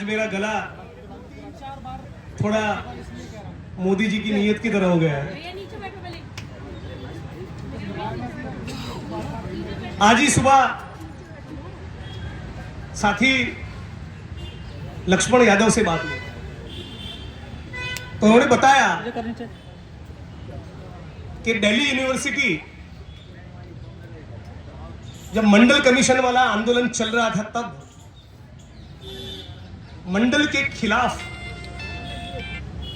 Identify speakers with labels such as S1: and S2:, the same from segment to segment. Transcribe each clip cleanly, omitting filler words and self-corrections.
S1: आज मेरा गला थोड़ा मोदी जी की नीयत की तरह हो गया है। आज ही सुबह साथी लक्ष्मण यादव से बात हुई तो उन्होंने बताया कि दिल्ली यूनिवर्सिटी जब मंडल कमीशन वाला आंदोलन चल रहा था तब मंडल के खिलाफ,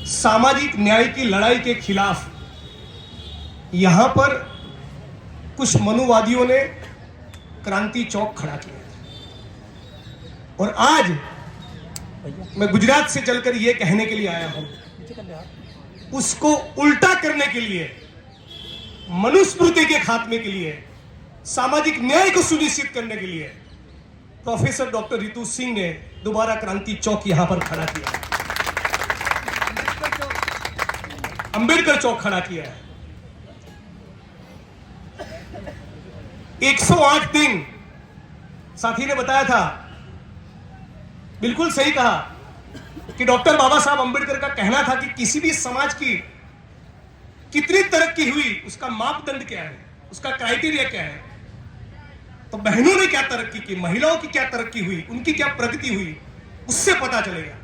S1: सामाजिक न्याय की लड़ाई के खिलाफ यहां पर कुछ मनुवादियों ने क्रांति चौक खड़ा किया और आज मैं गुजरात से चलकर यह कहने के लिए आया हूं, उसको उल्टा करने के लिए, मनुस्मृति के खात्मे के लिए, सामाजिक न्याय को सुनिश्चित करने के लिए प्रोफेसर डॉक्टर रितु सिंह ने दोबारा क्रांति चौक यहां पर खड़ा किया, अंबेडकर चौक खड़ा किया है। 108 दिन साथी ने बताया था, बिल्कुल सही कहा कि डॉक्टर बाबा साहब अंबेडकर का कहना था कि किसी भी समाज की कितनी तरक्की हुई उसका मापदंड क्या है, उसका क्राइटेरिया क्या है। तो बहनों ने क्या तरक्की की, महिलाओं की क्या तरक्की हुई, उनकी क्या प्रगति हुई, उससे पता चलेगा।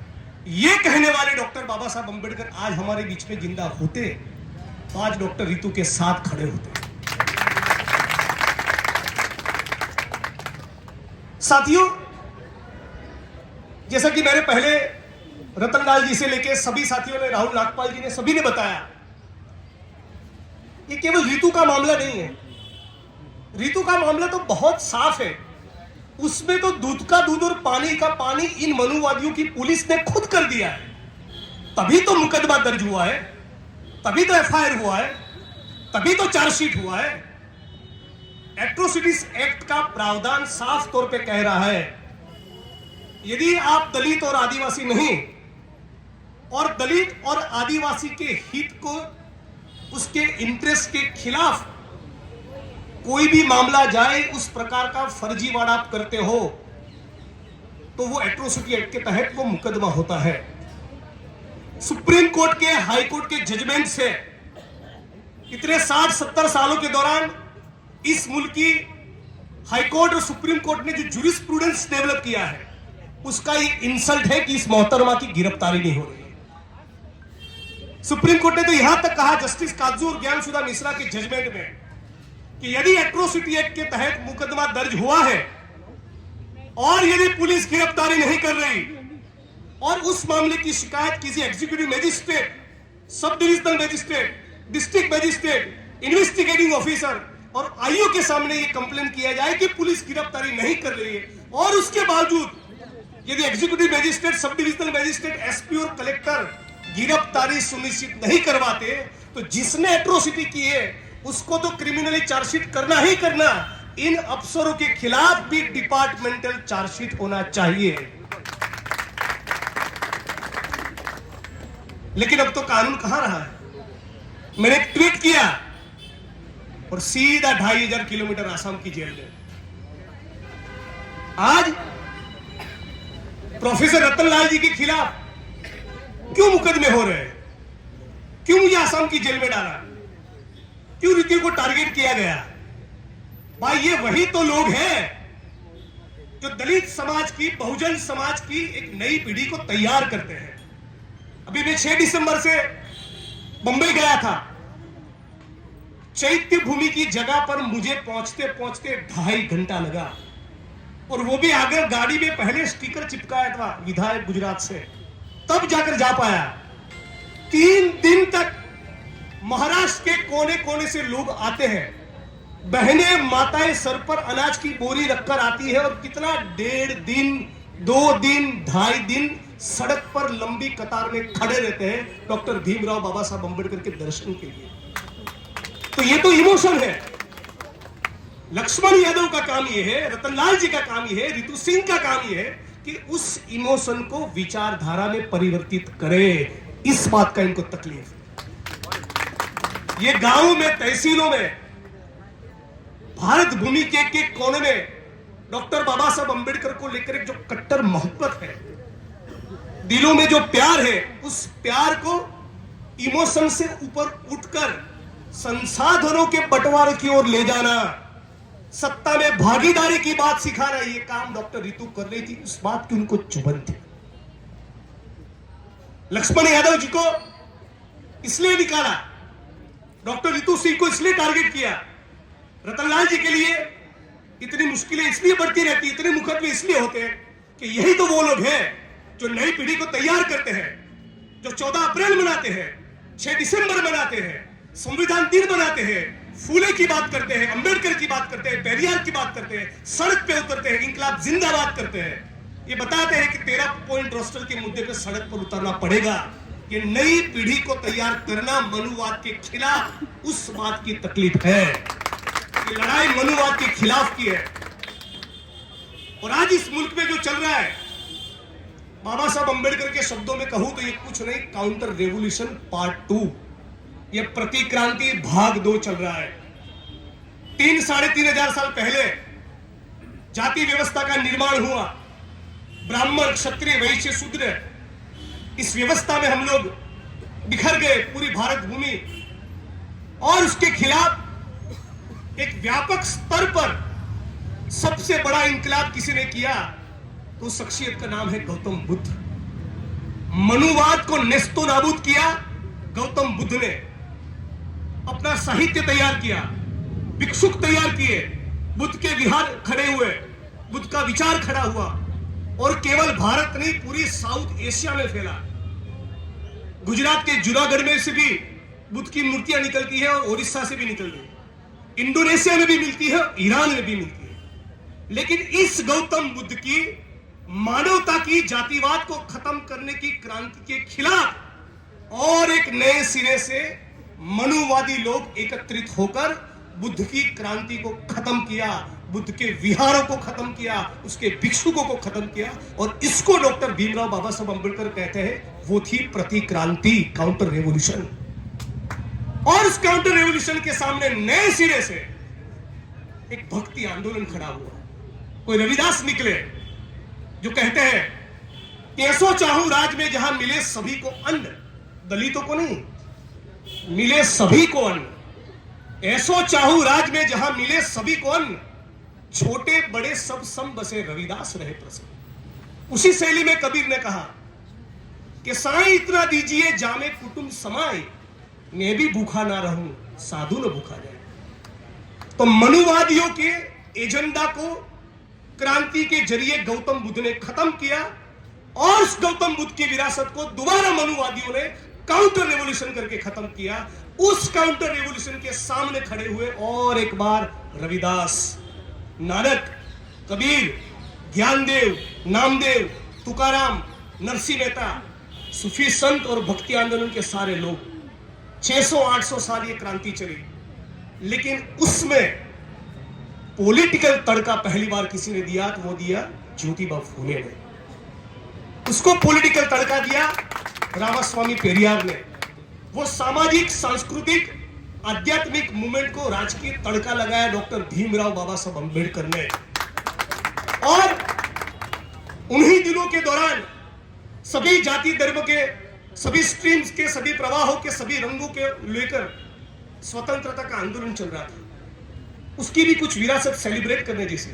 S1: ये कहने वाले डॉक्टर बाबा साहब अंबेडकर आज हमारे बीच में जिंदा होते तो आज डॉक्टर रितु के साथ खड़े होते। साथियों, जैसा कि मैंने पहले रतनलाल जी से लेकर सभी साथियों ने, राहुल नागपाल जी ने, सभी ने बताया, ये केवल रितु का मामला नहीं है। रितु का मामला तो बहुत साफ है, उसमें तो दूध का दूध और पानी का पानी इन मनुवादियों की पुलिस ने खुद कर दिया है। तभी तो मुकदमा दर्ज हुआ है, तभी तो एफआईआर हुआ है, तभी तो चार्जशीट हुआ है। एट्रोसिटीज एक्ट का प्रावधान साफ तौर पे कह रहा है, यदि आप दलित और आदिवासी नहीं, और दलित और आदिवासी के हित को, उसके इंटरेस्ट के खिलाफ कोई भी मामला जाए, उस प्रकार का फर्जीवाड़ा आप करते हो तो वो एट्रोसिटी एक्ट के तहत वो मुकदमा होता है। सुप्रीम कोर्ट के, हाई कोर्ट के जजमेंट से इतने 60-70 सालों के दौरान इस मुल्क की हाई कोर्ट और सुप्रीम कोर्ट ने जो जूरिस्प्रूडेंस डेवलप किया है, उसका ये इंसल्ट है कि इस मोहतरमा की गिरफ्तारी नहीं हो रही। सुप्रीम कोर्ट ने तो यहां तक कहा, जस्टिस काजू और ज्ञानसुधा मिश्रा के जजमेंट में, कि यदि एट्रोसिटी एक्ट के तहत मुकदमा दर्ज हुआ है और यदि पुलिस गिरफ्तारी नहीं कर रही और उस मामले की शिकायत किसी executive magistrate, sub divisional magistrate, district magistrate, investigating officer और आईओ के सामने यह कंप्लेन किया जाए कि पुलिस गिरफ्तारी नहीं कर रही है, और उसके बावजूद यदि executive magistrate, sub divisional magistrate, SP और कलेक्टर गिरफ्तारी सुनिश्चित नहीं करवाते, तो जिसने एट्रोसिटी की है उसको तो क्रिमिनली चार्जशीट करना ही करना। इन अफसरों के खिलाफ भी डिपार्टमेंटल चार्जशीट होना चाहिए। लेकिन अब तो कानून कहां रहा है। मैंने एक ट्वीट किया और सीधा 2500 किलोमीटर आसाम की जेल में। आज प्रोफेसर रतनलाल जी के खिलाफ क्यों मुकदमे हो रहे हैं, क्यों मुझे आसाम की जेल में डाला, क्यों रितु को टारगेट किया गया। भाई, ये वही तो लोग हैं जो दलित समाज की, बहुजन समाज की एक नई पीढ़ी को तैयार करते हैं। अभी मैं 6 दिसंबर से बंबई गया था। चैत्य भूमि की जगह पर मुझे पहुंचते पहुंचते 2.5 घंटा लगा, और वो भी अगर गाड़ी में पहले स्टिकर चिपकाया था विधायक गुजरात से, तब जाकर जा पाया। 3 दिन तक महाराष्ट्र के कोने कोने से लोग आते हैं, बहनें, माताएं सर पर अनाज की बोरी रखकर आती है, और कितना 1.5 दिन, 2 दिन, 2.5 दिन सड़क पर लंबी कतार में खड़े रहते हैं डॉक्टर भीमराव बाबा साहब अंबेडकर के दर्शन के लिए। तो ये तो इमोशन है। लक्ष्मण यादव का काम यह है, रतनलाल जी का काम यह है, रितु सिंह का काम यह है कि उस इमोशन को विचारधारा में परिवर्तित करे। इस बात का इनको तकलीफ है। ये गांवों में, तहसीलों में, भारत भूमि के एक कोने में डॉक्टर बाबा साहब अंबेडकर को लेकर एक जो कट्टर मोहब्बत है, दिलों में जो प्यार है उस प्यार को इमोशन से ऊपर उठकर संसाधनों के बंटवारे की ओर ले जाना, सत्ता में भागीदारी की बात सिखाना, ये काम डॉक्टर रितु कर रही थी। उस बात की उनको चुभन थी। लक्ष्मण यादव जी को इसलिए निकाला, डॉक्टर रितु सिंह को इसलिए टारगेट किया, रतनलाल जी के लिए इतनी मुश्किलें इसलिए बढ़ती रहती, इतने मुकदमे इसलिए होते हैं कि यही तो वो लोग हैं जो नई पीढ़ी को तैयार करते हैं, जो 14 अप्रैल मनाते हैं, 6 दिसंबर मनाते हैं, संविधान दिन मनाते हैं, फूले की बात करते हैं, अंबेडकर की बात करते हैं, पेरियार की बात करते हैं, सड़क पे उतरते हैं, इंकलाब जिंदाबाद करते हैं। ये बताते हैं कि 13 पॉइंट रोस्टर के मुद्दे पे सड़क पर उतरना पड़ेगा। ये नई पीढ़ी को तैयार करना मनुवाद के खिलाफ, उस बात की तकलीफ है। ये लड़ाई मनुवाद के खिलाफ की है। और आज इस मुल्क में जो चल रहा है, बाबा साहब अंबेडकर के शब्दों में कहूं तो ये कुछ नहीं, काउंटर रेवोल्यूशन पार्ट 2, ये प्रतिक्रांति भाग 2 चल रहा है। 3-3.5 हजार साल पहले जाति व्यवस्था का निर्माण हुआ। ब्राह्मण, क्षत्रिय, वैश्य, शूद्र, इस व्यवस्था में हम लोग बिखर गए पूरी भारत भूमि, और उसके खिलाफ एक व्यापक स्तर पर सबसे बड़ा इंकलाब किसी ने किया तो उस शख्सियत का नाम है गौतम बुद्ध। मनुवाद को नेस्तो नाबूद किया गौतम बुद्ध ने। अपना साहित्य तैयार किया, भिक्षुक तैयार किए, बुद्ध के विहार खड़े हुए, बुद्ध का विचार खड़ा हुआ, और केवल भारत नहीं पूरी साउथ एशिया में फैला। गुजरात के जूनागढ़ में से भी बुद्ध की मूर्तियां निकलती है और उड़ीसा से भी निकलती है, इंडोनेशिया में भी मिलती है, ईरान में भी मिलती है। लेकिन इस गौतम बुद्ध की मानवता की जातिवाद को खत्म करने की क्रांति के खिलाफ और एक नए सिरे से मनुवादी लोग एकत्रित होकर बुद्ध की क्रांति को खत्म किया, बुद्ध के विहारों को खत्म किया, उसके भिक्षुकों को खत्म किया, और इसको डॉक्टर भीमराव बाबा साहब अंबेडकर कहते हैं वो थी प्रतिक्रांति, काउंटर रेवोल्यूशन। और उस काउंटर रेवोल्यूशन के सामने नए सिरे से एक भक्ति आंदोलन खड़ा हुआ। कोई रविदास निकले जो कहते हैं कि ऐसो चाहूं राज में जहां मिले सभी को अन्न, दलितों को नहीं, मिले सभी को अन्न। ऐसो चाहूं राज में जहां मिले सभी को अन्न, छोटे बड़े सब सम बसे रविदास रहे प्रसन्न। उसी शैली में कबीर ने कहा कि साईं इतना दीजिए जामे कुटुंब समाए, मैं भी भूखा ना रहूं साधु न भूखा जाए। तो मनुवादियों के एजेंडा को क्रांति के जरिए गौतम बुद्ध ने खत्म किया, और उस गौतम बुद्ध की विरासत को दोबारा मनुवादियों ने काउंटर रेवोल्यूशन करके खत्म किया। उस काउंटर रेवोल्यूशन के सामने खड़े हुए और एक बार रविदास, नानक, कबीर, ज्ञानदेव, नामदेव, तुकाराम, नरसिंह मेहता, सूफी संत और भक्ति आंदोलन के सारे लोग। 600-800 साल ये क्रांति चली, लेकिन उसमें पॉलिटिकल तड़का पहली बार किसी ने दिया तो वो दिया ज्योतिबा फूले ने। उसको पॉलिटिकल तड़का दिया रामास्वामी पेरियार ने। वो सामाजिक, सांस्कृतिक, आध्यात्मिक मूवमेंट को राजकीय तड़का लगाया डॉक्टर भीमराव बाबा साहब अंबेडकर ने। और उन्हीं दिनों के दौरान सभी जाति धर्म के, सभी स्ट्रीम्स के, सभी प्रवाहों के, सभी रंगों के लेकर स्वतंत्रता का आंदोलन चल रहा था। उसकी भी कुछ विरासत सेलिब्रेट करने जैसी।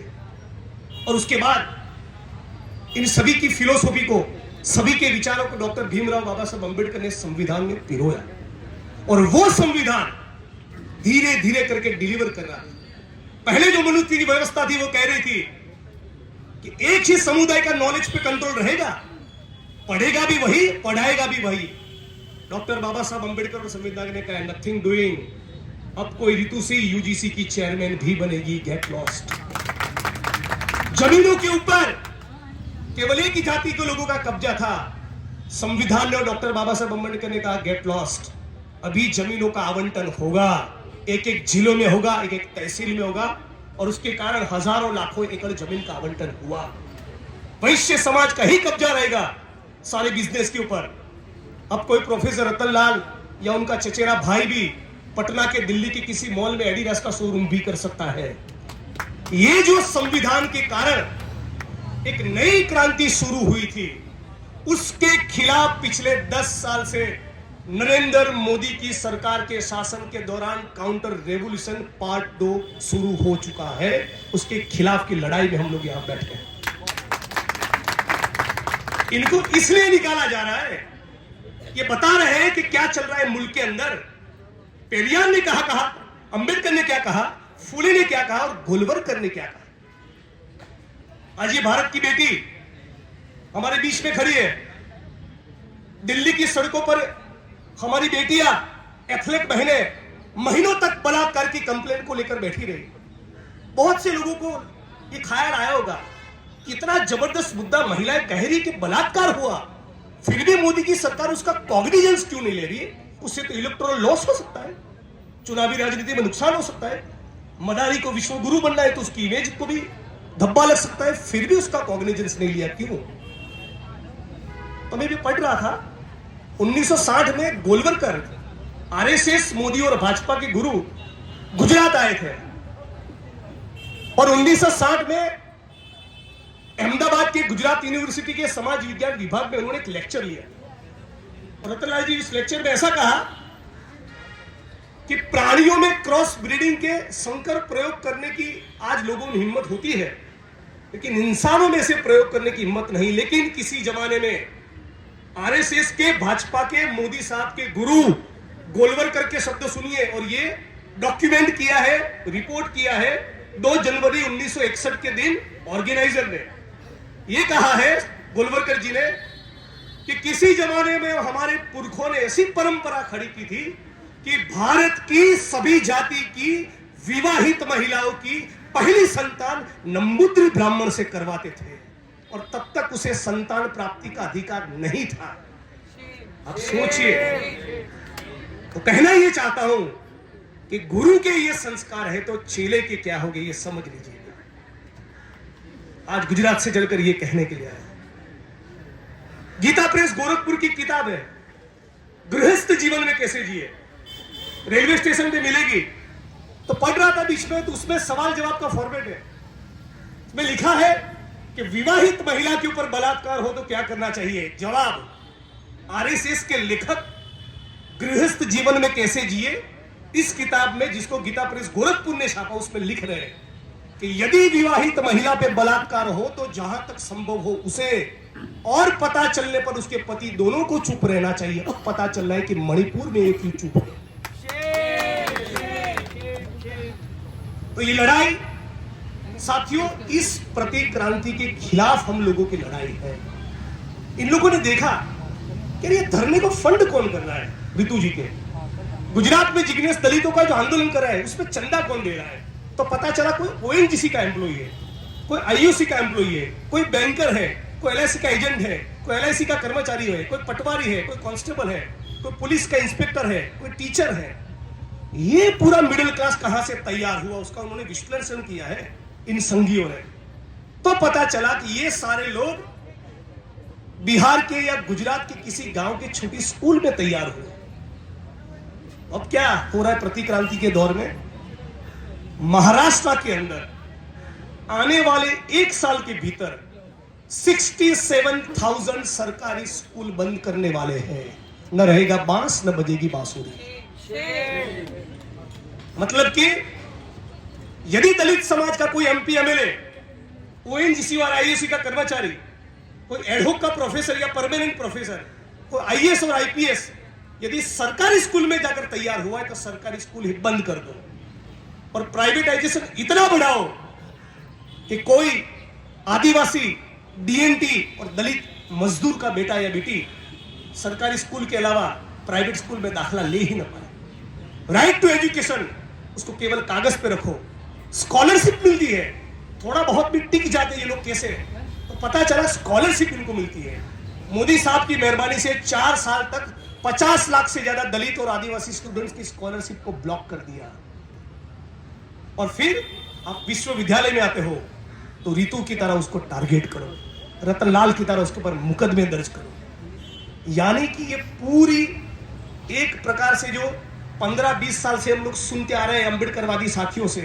S1: और उसके बाद इन सभी की फिलोसॉफी को, सभी के विचारों को डॉक्टर भीमराव बाबा साहब अंबेडकर ने संविधान में पिरोया, और वो संविधान धीरे धीरे करके डिलीवर कर रहा है। पहले जो मनुष्य की व्यवस्था थी वो कह रही थी कि एक ही समुदाय का नॉलेज पे कंट्रोल रहेगा, पढ़ेगा भी वही, पढ़ाएगा भी वही। डॉक्टर बाबा साहब अंबेडकर और संविधान ने कहा नथिंग डूइंग, अब कोई रितु सिंह यूजीसी की चेयरमैन भी बनेगी, गेट लॉस्ट। जमीनों के ऊपर केवल एक ही जाति के लोगों का कब्जा था। संविधान ने और डॉक्टर बाबा साहब अंबेडकर ने कहा गेट लॉस्ट, अभी जमीनों का आवंटन होगा, एक एक जिलों में होगा, एक एक तहसील में होगा, और उसके कारण हजारों लाखों एकड़ जमीन का आवंटन हुआ। वैश्य समाज का ही कब्जा रहेगा सारे बिजनेस के ऊपर। अब कोई प्रोफेसर रतनलाल या उनका चचेरा भाई भी पटना के, दिल्ली के किसी मॉल में एडिडास का शोरूम भी कर सकता है। ये जो संविधान के कारण एक नई क्रांति शुरू हुई थी, उसके खिलाफ पिछले 10 साल से नरेंद्र मोदी की सरकार के शासन के दौरान काउंटर रेवोल्यूशन पार्ट 2 शुरू हो चुका है। उसके खिलाफ की लड़ाई में हम लोग यहां बैठे हैं। इनको इसलिए निकाला जा रहा है, ये बता रहे हैं कि क्या चल रहा है मुल्क के अंदर। पेरियार ने कहा, अंबेडकर ने क्या कहा, फुले ने क्या कहा और गोलवलकर ने क्या कहा। आज ये भारत की बेटी हमारे बीच में खड़ी है। दिल्ली की सड़कों पर हमारी बेटियां, एथलीट बहनें महीनों तक बलात्कार की कंप्लेंट को लेकर बैठी रही। बहुत से लोगों को ये ख्याल आया होगा, इतना जबरदस्त मुद्दा महिलाएं कह रही कि बलात्कार हुआ, फिर भी मोदी की सरकार उसका कॉग्निजेंस क्यों नहीं ले रही है। उससे तो इलेक्टोरल लॉस हो सकता है, चुनावी राजनीति में नुकसान हो सकता है। मदारी को विश्व गुरु बनना है तो उसकी इमेज को भी धब्बा लग सकता है, फिर भी उसका कॉग्निजेंस नहीं लिया क्यों। तो मैं भी पढ़ रहा था 1960 में गोलवलकर आरएसएस, मोदी और भाजपा के गुरु गुजरात आए थे और 1960 में अहमदाबाद के गुजरात यूनिवर्सिटी के समाज विज्ञान विभाग में उन्होंने एक लेक्चर लिया और रतनलाल जी इस लेक्चर में ऐसा कहा कि प्राणियों में क्रॉस ब्रीडिंग के संकर प्रयोग करने की आज लोगों में हिम्मत होती है, लेकिन इंसानों में से प्रयोग करने की हिम्मत नहीं। लेकिन किसी जमाने में आरएसएस के, भाजपा के, मोदी साहब के गुरु गोलवलकर के शब्द सुनिए, और ये डॉक्यूमेंट किया है, रिपोर्ट किया है 2 जनवरी 1961 के दिन ऑर्गेनाइजर ने ये कहा है, गोलवलकर जी ने, कि किसी जमाने में हमारे पुरखों ने ऐसी परंपरा खड़ी की थी कि भारत की सभी जाति की विवाहित महिलाओं की पहली संतान नंबूद्री ब्राह्मण से करवाते थे और तब तक उसे संतान प्राप्ति का अधिकार नहीं था। अब सोचिए, तो कहना ये चाहता हूं कि गुरु के ये संस्कार है तो चेले के क्या होंगे ये समझ लीजिए। आज गुजरात से चलकर ये कहने के लिए आया। गीता प्रेस गोरखपुर की किताब है, गृहस्थ जीवन में कैसे जिए, रेलवे स्टेशन पे मिलेगी। तो पढ़ रहा था बीच में, तो उसमें सवाल जवाब का फॉर्मेट है। उसमें लिखा है कि विवाहित महिला के ऊपर बलात्कार हो तो क्या करना चाहिए। जवाब, आरएसएस के लेखक गृहस्थ जीवन में कैसे जिए इस किताब में, जिसको गीता प्रेस गोरखपुर ने छापा, उसमें लिख रहे हैं कि यदि विवाहित महिला पे बलात्कार हो तो जहां तक संभव हो उसे, और पता चलने पर उसके पति, दोनों को चुप रहना चाहिए। अब पता चल रहा है कि मणिपुर में एक ही चुप है। तो ये लड़ाई साथियों, इस प्रतिक्रांति के खिलाफ हम लोगों की लड़ाई है। इन लोगों ने देखा कि ये धरने को फंड कौन कर रहा है, रितु जी के गुजरात में जिग्नेश दलितों का जो आंदोलन कर रहा है उसमें चंदा कौन दे रहा है। तो पता चला कोई ओएनजीसी का एम्प्लॉई है, कोई आईओसी का एम्प्लॉई है, कोई बैंकर है, कोई एलआईसी का एजेंट है, कोई एलआईसी का कर्मचारी है, कोई पटवारी है, कोई कांस्टेबल है, कोई पुलिस का इंस्पेक्टर है, कोई टीचर है। ये पूरा मिडिल क्लास कहां से तैयार हुआ उसका उन्होंने विश्लेषण किया है इन संघियों ने। तो पता चला कि ये सारे लोग बिहार के या गुजरात के किसी गांव के छोटी स्कूल में तैयार हुए। अब क्या हो रहा है प्रतिक्रांति के दौर में, महाराष्ट्र के अंदर आने वाले 1 साल के भीतर 67,000 सरकारी स्कूल बंद करने वाले हैं। न रहेगा बांस, न बजेगी बांसुरी। मतलब कि यदि दलित समाज का कोई एमपी, एमएलए, ओएनजीसी और आईएसी का कर्मचारी, कोई एडहोक का प्रोफेसर या परमानेंट प्रोफेसर, कोई आईएएस और आईपीएस यदि सरकारी स्कूल में जाकर तैयार हुआ है तो सरकारी स्कूल ही बंद कर दो और प्राइवेटाइजेशन इतना बढ़ाओ कि कोई आदिवासी, डीएनटी और दलित मजदूर का बेटा या बेटी सरकारी स्कूल के अलावा प्राइवेट स्कूल में दाखिला ले ही ना पाए। राइट टू एजुकेशन उसको केवल कागज पे रखो। स्कॉलरशिप मिलती है, थोड़ा बहुत भी टिक जाते ये लोग कैसे, तो पता चला स्कॉलरशिप इनको मिलती है। मोदी साहब की मेहरबानी से 4 साल तक 50 लाख से ज्यादा दलित और आदिवासी स्टूडेंट्स की स्कॉलरशिप को ब्लॉक कर दिया। और फिर आप विश्वविद्यालय में आते हो तो रितु की तरह उसको टारगेट करो, रतनलाल की तरह उसके ऊपर मुकदमे दर्ज करो। यानी कि ये पूरी एक प्रकार से जो 15-20 साल से हम लोग सुनते आ रहे हैं अम्बेडकरवादी साथियों से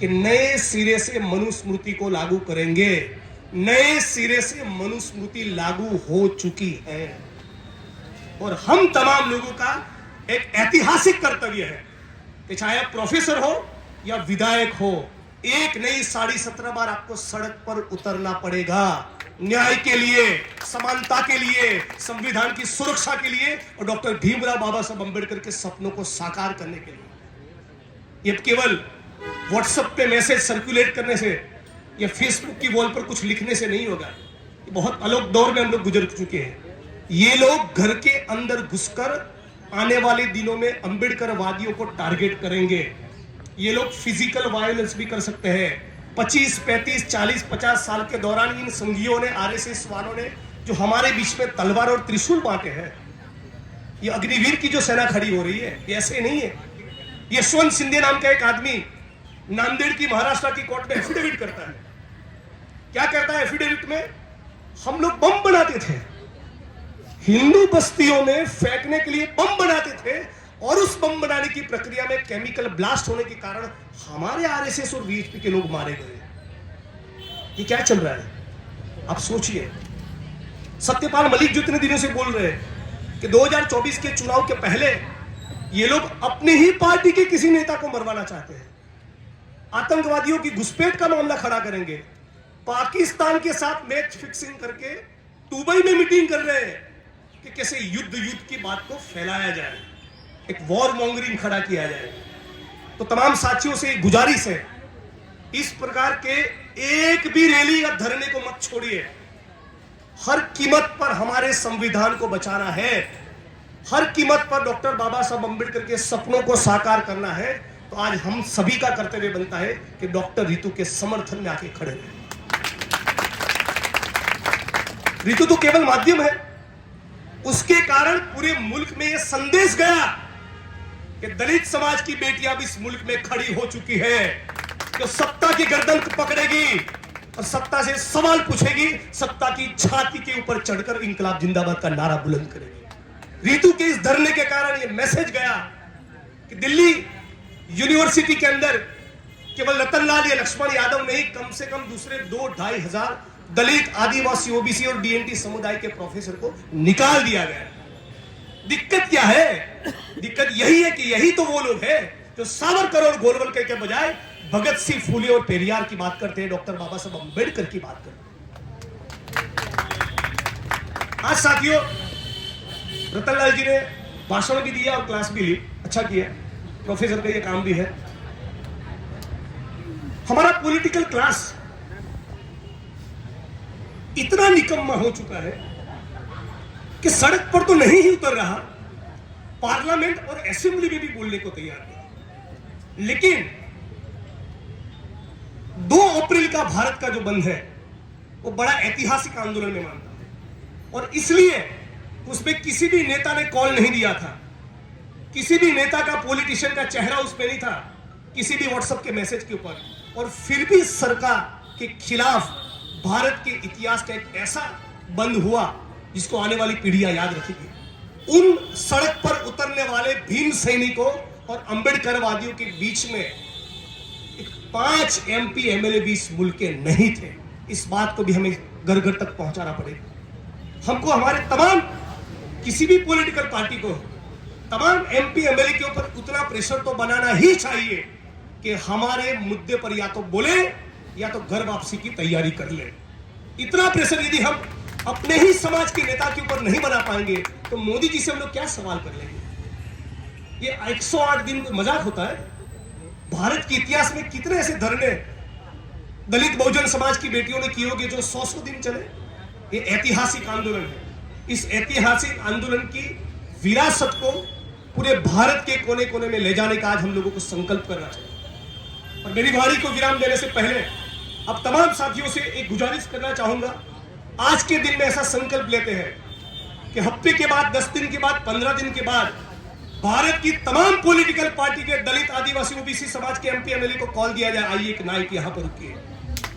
S1: कि नए सिरे से मनुस्मृति को लागू करेंगे, नए सिरे से मनुस्मृति लागू हो चुकी है और हम तमाम लोगों का एक ऐतिहासिक कर्तव्य है कि चाहे आप प्रोफेसर हो या विधायक हो, एक नहीं 17.5 बार आपको सड़क पर उतरना पड़ेगा न्याय के लिए, समानता के लिए, संविधान की सुरक्षा के लिए और डॉक्टर भीमराव बाबा साहब अंबेडकर के सपनों को साकार करने के लिए। ये केवल व्हाट्सएप पे मैसेज सर्कुलेट करने से या फेसबुक की वॉल पर कुछ लिखने से नहीं होगा। ये बहुत अलग दौर में हम लोग गुजर चुके हैं। ये लोग घर के अंदर घुसकर आने वाले दिनों में अंबेडकरवादियों को टारगेट करेंगे। ये लोग फिजिकल वायलेंस भी कर सकते हैं। 25, 35, 40, 50 साल के दौरान इन संघियों ने, आरएसएस वालों ने जो हमारे बीच में तलवार और त्रिशूल बांटे हैं, ये अग्निवीर की जो सेना खड़ी हो रही है, ये ऐसे नहीं है। यशवंत सिंधे नाम का एक आदमी नांदेड़ की, महाराष्ट्र की कोर्ट में एफिडेविट करता है। क्या करता है एफिडेविट में? हम लोग बम बनाते थे, हिंदू बस्तियों में फेंकने के लिए बम बनाते थे और उस बम बनाने की प्रक्रिया में केमिकल ब्लास्ट होने के कारण हमारे आरएसएस और वीएचपी के लोग मारे गए। ये क्या चल रहा है आप सोचिए। सत्यपाल मलिक जो इतने दिनों से बोल रहे हैं कि 2024 के चुनाव के पहले ये लोग अपनी ही पार्टी के किसी नेता को मरवाना चाहते हैं, आतंकवादियों की घुसपैठ का मामला खड़ा करेंगे, पाकिस्तान के साथ मैच फिक्सिंग करके दुबई में मीटिंग कर रहे हैं कि कैसे युद्ध की बात को फैलाया जाए, एक वॉर मॉन्गरिंग खड़ा किया जाए। तो तमाम साथियों से गुजारिश है, इस प्रकार के एक भी रैली या धरने को मत छोड़िए। हर कीमत पर हमारे संविधान को बचाना है, हर कीमत पर डॉक्टर बाबा साहब अंबेडकर के सपनों को साकार करना है। तो आज हम सभी का कर्तव्य बनता है कि डॉक्टर रितु के समर्थन में आके खड़े रहें। रितु तो केवल माध्यम है, उसके कारण पूरे मुल्क में यह संदेश गया कि दलित समाज की बेटियां भी इस मुल्क में खड़ी हो चुकी है, जो सत्ता की गर्दन पकड़ेगी और सत्ता से सवाल पूछेगी, सत्ता की छाती के ऊपर चढ़कर इंकलाब जिंदाबाद का नारा बुलंद करेगी। रितु के इस धरने के कारण यह मैसेज गया कि दिल्ली यूनिवर्सिटी के अंदर केवल रतनलाल या लक्ष्मण यादव नहीं, कम से कम दूसरे 2-2.5 हजार दलित, आदिवासी, ओबीसी और डीएनटी समुदाय के प्रोफेसर को निकाल दिया गया। दिक्कत क्या है? दिक्कत यही है कि यही तो वो लोग हैं जो सावरकर और गोलवलकर के बजाय भगत सिंह, फूले और पेरियार की बात करते हैं, डॉक्टर बाबा साहब अंबेडकर की बात करते हैं। आज साथियों, रतनलाल जी ने भाषण भी दिया और क्लास भी ली, अच्छा किया, प्रोफेसर का ये काम भी है। हमारा पॉलिटिकल क्लास इतना निकम्मा हो चुका है कि सड़क पर तो नहीं ही उतर रहा, पार्लियामेंट और असेंबली में भी बोलने को तैयार नहीं। लेकिन 2 अप्रैल का भारत का जो बंद है वो बड़ा ऐतिहासिक आंदोलन में मानता है और इसलिए उसमें किसी भी नेता ने कॉल नहीं दिया था, किसी भी नेता का, पॉलिटिशियन का चेहरा उसमें नहीं था, किसी भी व्हाट्सएप के मैसेज के ऊपर, और फिर भी सरकार के खिलाफ भारत के इतिहास का एक ऐसा बंद हुआ जिसको आने वाली पीढ़ियां याद रखेगी। उन सड़क पर उतरने वाले भीम सैनिकों और अंबेडकरवादियों के बीच में 5 MP MLA भी इस मुल्क के नहीं थे। इस बात को भी हमें घर घर तक पहुंचाना पड़ेगा। हमको हमारे तमाम, किसी भी पॉलिटिकल पार्टी को तमाम MP MLA के ऊपर उतना प्रेशर तो बनाना ही चाहिए कि हमारे मुद्दे पर या तो बोले या तो घर वापसी की तैयारी कर ले। इतना प्रेशर यदि हम अपने ही समाज के नेता के ऊपर नहीं बना पाएंगे तो मोदी जी से हम लोग क्या सवाल कर लेंगे? ये 108 दिन मजाक होता है? भारत के इतिहास में कितने ऐसे धरने दलित बहुजन समाज की बेटियों ने किए होंगे जो 100 दिन चले। ये ऐतिहासिक आंदोलन है। इस ऐतिहासिक आंदोलन की विरासत को पूरे भारत के कोने कोने में ले जाने का आज हम लोगों को संकल्प करना चाहिए। और मेरी वाणी को विराम देने से पहले अब तमाम साथियों से एक गुजारिश करना चाहूंगा, आज के दिन में ऐसा संकल्प लेते हैं कि हफ्ते के बाद, 10 दिन के बाद, 15 दिन के बाद भारत की तमाम पॉलिटिकल पार्टी के दलित, आदिवासी, ओबीसी समाज के MP MLA को कॉल दिया जाए, आइए एक नाइट यहां पर रुकिए,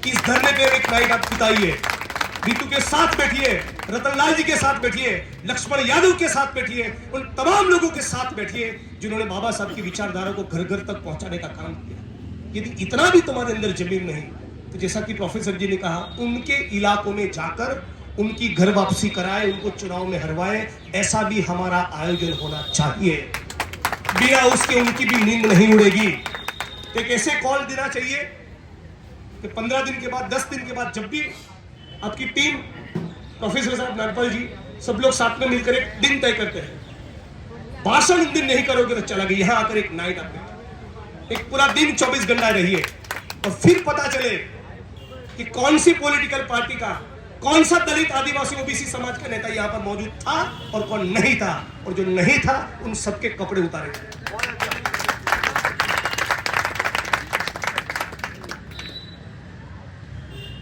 S1: इस धरने पे एक नाइट आप बिताइए, रितु के साथ बैठिए, रतनलाल जी के साथ बैठिए, लक्ष्मण यादव के साथ बैठिए, उन तमाम लोगों के साथ बैठिए जिन्होंने बाबा साहब की विचारधारा को घर घर तक पहुंचाने का काम किया। यदि इतना भी तुम्हारे अंदर जमीन नहीं तो जैसा कि प्रोफेसर जी ने कहा, उनके इलाकों में जाकर उनकी घर वापसी कराए, उनको चुनाव में हरवाए, ऐसा भी हमारा आयोजन होना चाहिए। बिना उसके उनकी भी नींद नहीं उड़ेगी। तो एक ऐसे कॉल देना चाहिए कि 15 दिन के बाद, 10 दिन के बाद, जब भी आपकी टीम, प्रोफेसर साहब, नागपाल जी, सब लोग साथ में मिलकर एक दिन तय करते हैं। भाषण दिन नहीं करोगे तो चला गया, यहां आकर एक नाइट आते, एक पूरा दिन 24 घंटा रहिए और फिर पता चले कि कौन सी पॉलिटिकल पार्टी का, कौन सा दलित आदिवासी ओबीसी समाज का नेता यहां पर मौजूद था और कौन नहीं था, और जो नहीं था उन सबके कपड़े उतारे।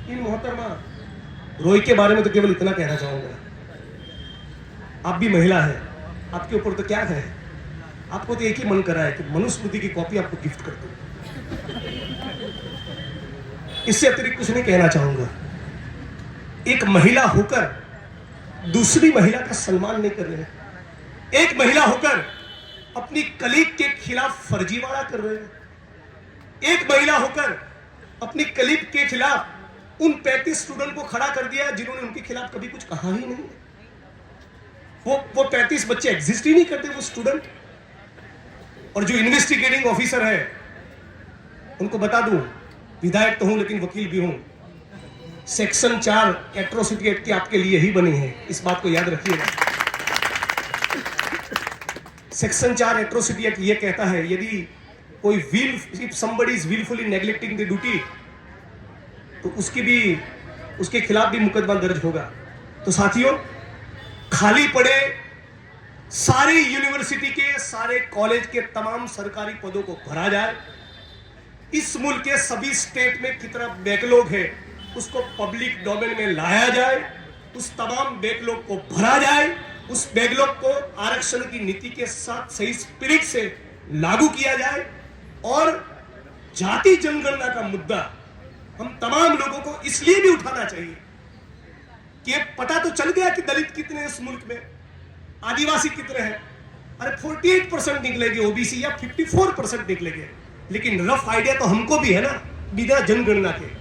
S1: इन मोहतरमा रोई के बारे में तो केवल इतना कहना चाहूंगा, आप भी महिला है, आपके ऊपर तो क्या है, आपको तो एक ही मन करा है कि मनुस्मृति की कॉपी आपको गिफ्ट कर दूं। इससे अतिरिक्त कुछ नहीं कहना चाहूंगा। एक महिला होकर दूसरी महिला का सम्मान नहीं कर रहे हैं, एक महिला होकर अपनी कलीग के खिलाफ फर्जीवाड़ा कर रहे हैं, एक महिला होकर अपनी कलीग के खिलाफ उन 35 स्टूडेंट को खड़ा कर दिया जिन्होंने उनके खिलाफ कभी कुछ कहा ही नहीं। वो 35 बच्चे एग्जिस्ट ही नहीं करते, वो स्टूडेंट। और जो इन्वेस्टिगेटिंग ऑफिसर है, उनको बता दूं, विधायक तो हूं लेकिन वकील भी हूं, सेक्शन 4 एट्रोसिटी एक्ट की आपके लिए ही बनी है, इस बात को याद रखिएगा। सेक्शन 4 एट्रोसिटी एक्ट ये कहता है, यदि कोई if somebody is willfully neglecting the duty, तो उसके खिलाफ भी मुकदमा दर्ज होगा। तो साथियों, खाली पड़े सारी यूनिवर्सिटी के, सारे कॉलेज के तमाम सरकारी पदों को भरा जाए। इस मुल्क के सभी स्टेट में कितना बैकलॉग है उसको पब्लिक डोमेन में लाया जाए, उस तमाम बैकलॉग को भरा जाए, उस बैकलॉग को आरक्षण की नीति के साथ सही स्पिरिट से लागू किया जाए। और जाति जनगणना का मुद्दा हम तमाम लोगों को इसलिए भी उठाना चाहिए कि पता तो चल गया कि दलित कितने हैं इस मुल्क में, आदिवासी कितने हैं। अरे 48% निकलेंगे ओबीसी या 54% निकलेंगे, लेकिन रफ आइडिया तो हमको भी है ना, बिना जनगणना के।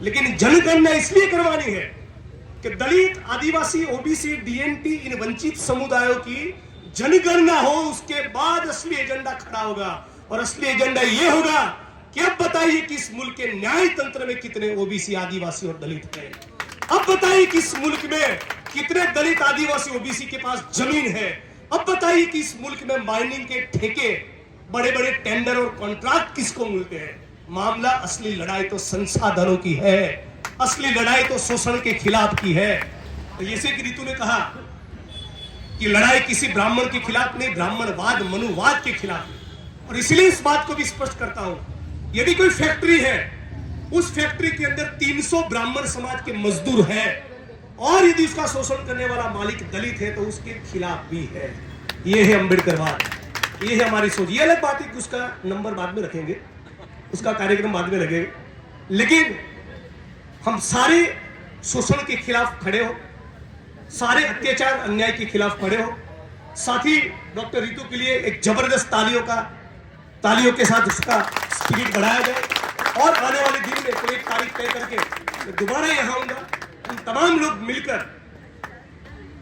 S1: लेकिन जनगणना इसलिए करवानी है कि दलित, आदिवासी, ओबीसी, डीएनटी, इन वंचित समुदायों की जनगणना हो, उसके बाद असली एजेंडा खड़ा होगा। और असली एजेंडा यह होगा कि अब बताइए कि इस मुल्क के न्याय तंत्र में कितने ओबीसी, आदिवासी और दलित हैं। अब बताइए कि इस मुल्क में कितने दलित, आदिवासी, ओबीसी के पास जमीन है। अब बताइए कि इस मुल्क में माइनिंग के ठेके, बड़े बड़े टेंडर और कॉन्ट्रैक्ट किसको मिलते हैं। मामला, असली लड़ाई तो संसाधनों की है, असली लड़ाई तो शोषण के खिलाफ की है। तो जैसे कि रितु ने कहा कि लड़ाई किसी ब्राह्मण के खिलाफ नहीं, ब्राह्मणवाद, मनुवाद के खिलाफ है। और इसलिए इस बात को भी स्पष्ट करता हूं, यदि कोई फैक्ट्री है, उस फैक्ट्री के अंदर 300 ब्राह्मण समाज के मजदूर हैं, और यदि उसका शोषण करने वाला मालिक दलित है तो उसके खिलाफ भी है। यह है अम्बेडकरवाद, ये है हमारी सोच। ये अलग बात है कि उसका नंबर बाद में रखेंगे, उसका कार्यक्रम बाद में लगेगा, लेकिन हम सारे शोषण के खिलाफ खड़े हो, सारे अत्याचार अन्याय के खिलाफ खड़े हो। साथ ही डॉक्टर रितु के लिए एक जबरदस्त तालियों के साथ उसका स्पिरिट बढ़ाया जाए। और आने वाले दिन में कोई एक तारीख तय करके मैं दोबारा यहाँ आऊंगा, हम तमाम लोग मिलकर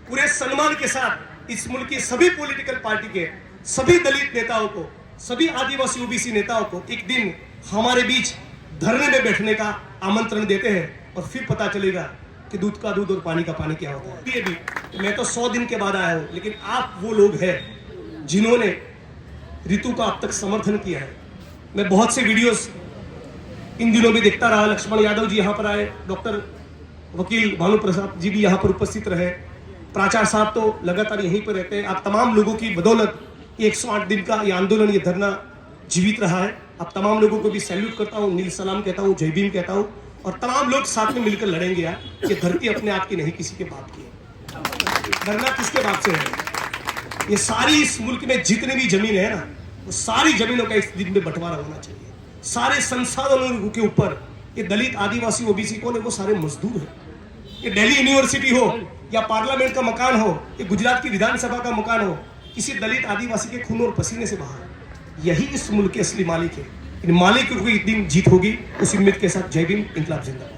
S1: पूरे सम्मान के साथ इस मुल्क की सभी पॉलिटिकल पार्टी के सभी दलित नेताओं को, सभी आदिवासी ओबीसी नेताओं को एक दिन हमारे बीच धरने में बैठने का आमंत्रण देते हैं, और फिर पता चलेगा कि दूध का दूध और पानी का पानी क्या होता है। ये भी मैं तो 100 दिन के बाद आया हूं, लेकिन आप वो लोग हैं जिन्होंने रितु का अब तक समर्थन किया है। मैं बहुत से वीडियोस इन दिनों भी देखता रहा। लक्ष्मण यादव जी यहाँ पर आए, डॉक्टर वकील भानु प्रसाद जी भी यहाँ पर उपस्थित रहे, प्राचार्य साहब तो लगातार यहीं पर रहते हैं। आप तमाम लोगों की बदौलत ये 108 दिन का ये आंदोलन, ये धरना जीवित रहा है। आप तमाम लोगों को भी सैल्यूट करता हूँ, नील सलाम कहता हूँ, जय भीम कहता हूँ। और तमाम लोग साथ में मिलकर लड़ेंगे यार। ये धरती अपने आप की नहीं, किसी के बाप की है। धरना किसके बाप से है? ये सारी इस मुल्क में जितनी भी जमीन है ना, वो सारी जमीनों का इस दिन में बंटवारा होना चाहिए। सारे संसाधनों के ऊपर ये दलित, आदिवासी, ओबीसी कौन है? वो सारे मजदूर हैं। ये दिल्ली यूनिवर्सिटी हो या पार्लियामेंट का मकान हो, ये गुजरात की विधानसभा का मकान हो, किसी दलित, आदिवासी के खून और पसीने से बहा, यही इस मुल्क के असली मालिक है। इन मालिक की एक दिन जीत होगी, उस उम्मीद के साथ जय भीम, इंकलाब जिंदाबाद।